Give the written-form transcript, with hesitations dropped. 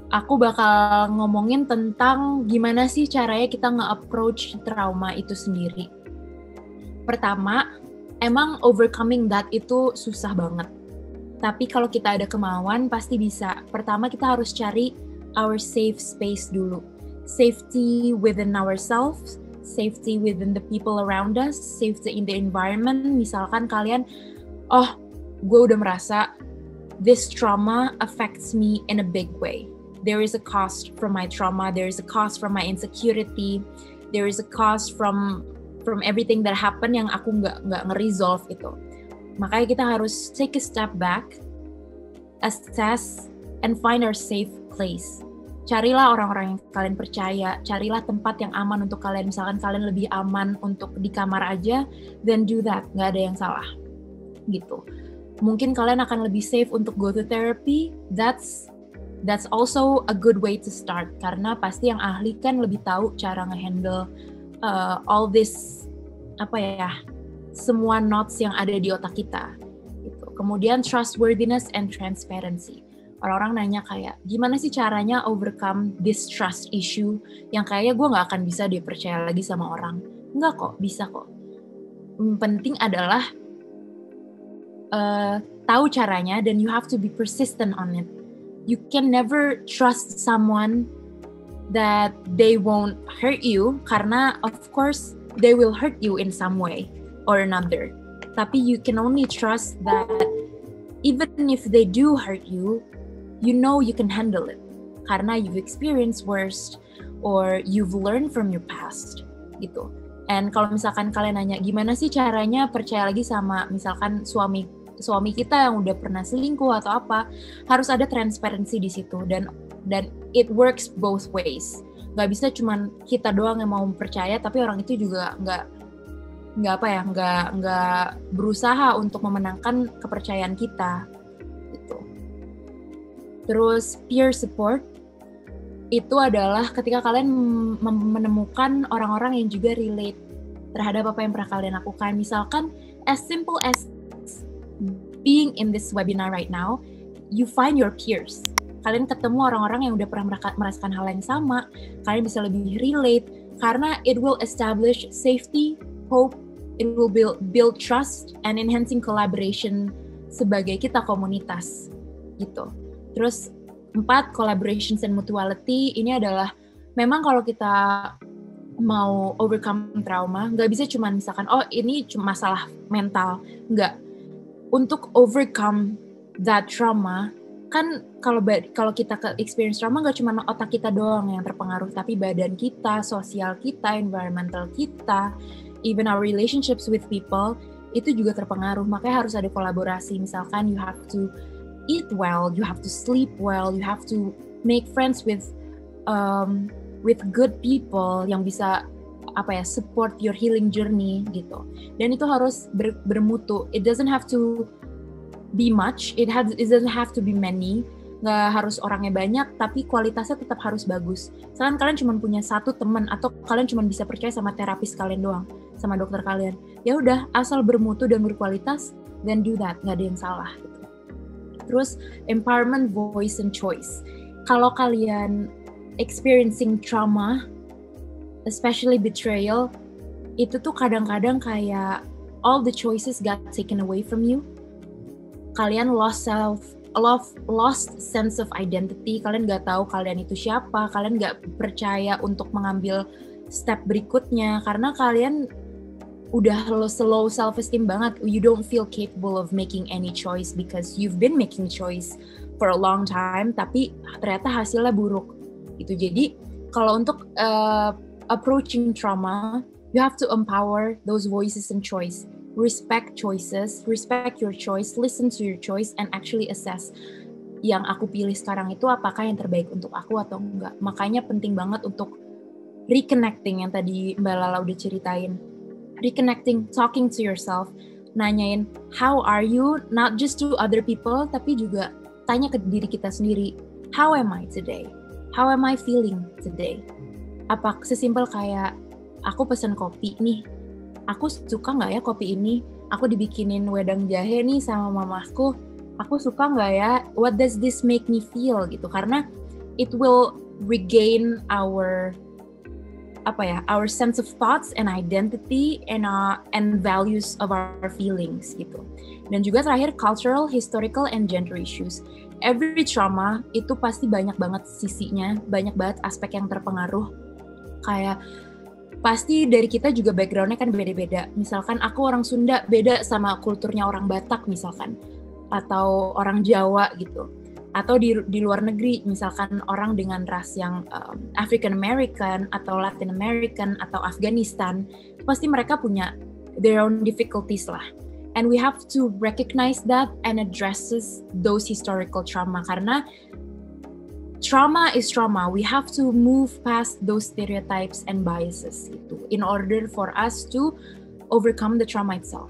aku bakal ngomongin tentang gimana sih caranya kita nge-approach trauma itu sendiri. Pertama, emang overcoming that itu susah banget. Tapi kalau kita ada kemauan, pasti bisa. Pertama, kita harus cari our safe space dulu. Safety within ourselves, safety within the people around us, safety in the environment. Misalkan kalian, gue udah merasa this trauma affects me in a big way. There is a cost from my trauma, there is a cost from my insecurity, there is a cost from everything that happened yang aku nggak nge-resolve itu. Makanya kita harus take a step back, assess, and find our safe place. Carilah orang-orang yang kalian percaya, carilah tempat yang aman untuk kalian. Misalkan kalian lebih aman untuk di kamar aja, then do that, nggak ada yang salah. Gitu. Mungkin kalian akan lebih safe untuk go to therapy, that's also a good way to start. Karena pasti yang ahli kan lebih tahu cara nge-handle all this, semua knots yang ada di otak kita. Gitu. Kemudian trustworthiness and transparency. Orang-orang nanya kayak, gimana sih caranya overcome this trust issue yang kayaknya gue gak akan bisa dipercaya lagi sama orang. Enggak kok, bisa kok. Penting adalah tahu caranya dan you have to be persistent on it. You can never trust someone that they won't hurt you karena of course they will hurt you in some way or another. Tapi you can only trust that even if they do hurt you, you know you can handle it karena you've experienced worse or you've learned from your past gitu. And kalau misalkan kalian nanya gimana sih caranya percaya lagi sama misalkan suami kita yang udah pernah selingkuh atau apa, harus ada transparansi di situ dan it works both ways. Gak bisa cuman kita doang yang mau percaya tapi orang itu juga nggak berusaha untuk memenangkan kepercayaan kita gitu. Terus peer support itu adalah ketika kalian menemukan orang-orang yang juga relate terhadap apa yang pernah kalian lakukan. Misalkan as simple as being in this webinar right now, you find your peers. Kalian ketemu orang-orang yang udah pernah merasakan hal yang sama, kalian bisa lebih relate karena it will establish safety, hope, it will build trust and enhancing collaboration sebagai kita komunitas gitu. Terus 4, collaborations and mutuality. Ini adalah memang kalau kita mau overcome trauma, nggak bisa cuma misalkan, ini cuma masalah mental. Nggak. Untuk overcome that trauma, kan kalau kita experience trauma nggak cuma otak kita doang yang terpengaruh, tapi badan kita, sosial kita, environmental kita, even our relationships with people, itu juga terpengaruh. Makanya harus ada kolaborasi. Misalkan you have to eat well, you have to sleep well, you have to make friends with good people yang bisa support your healing journey gitu. Dan itu harus bermutu. It doesn't have to be much, it doesn't have to be many. Nggak harus orangnya banyak, tapi kualitasnya tetap harus bagus. Misalkan kalian cuma punya satu teman atau kalian cuma bisa percaya sama terapis kalian doang, sama dokter kalian. Ya udah, asal bermutu dan berkualitas, then do that, nggak ada yang salah. Gitu. Terus empowerment, voice, and choice. Kalau kalian experiencing trauma, especially betrayal, itu tuh kadang-kadang kayak all the choices got taken away from you. Kalian lost sense of identity, kalian gak tahu kalian itu siapa, kalian gak percaya untuk mengambil step berikutnya, karena kalian udah low self-esteem banget, you don't feel capable of making any choice because you've been making choice for a long time, tapi ternyata hasilnya buruk. Gitu. Jadi, kalau untuk approaching trauma, you have to empower those voices and choice. Respect choices, respect your choice, listen to your choice, and actually assess yang aku pilih sekarang itu apakah yang terbaik untuk aku atau enggak. Makanya penting banget untuk reconnecting yang tadi Mbak Lala udah ceritain. Reconnecting, talking to yourself, nanyain how are you, not just to other people, tapi juga tanya ke diri kita sendiri, how am I today? How am I feeling today? Apa sesimpel kayak aku pesen kopi nih, aku suka nggak ya kopi ini? Aku dibikinin wedang jahe nih sama mamaku, aku suka nggak ya? What does this make me feel gitu? Karena it will regain our sense of thoughts and identity and values of our feelings gitu. Dan juga terakhir cultural, historical, and gender issues. Every trauma itu pasti banyak banget sisinya, banyak banget aspek yang terpengaruh. Kayak pasti dari kita juga background-nya kan beda-beda. Misalkan aku orang Sunda beda sama kulturnya orang Batak misalkan, atau orang Jawa gitu. Atau di luar negeri, misalkan orang dengan ras yang African American atau Latin American atau Afghanistan, pasti mereka punya their own difficulties lah. And we have to recognize that and addresses those historical trauma, karena trauma is trauma. We have to move past those stereotypes and biases gitu, in order for us to overcome the trauma itself.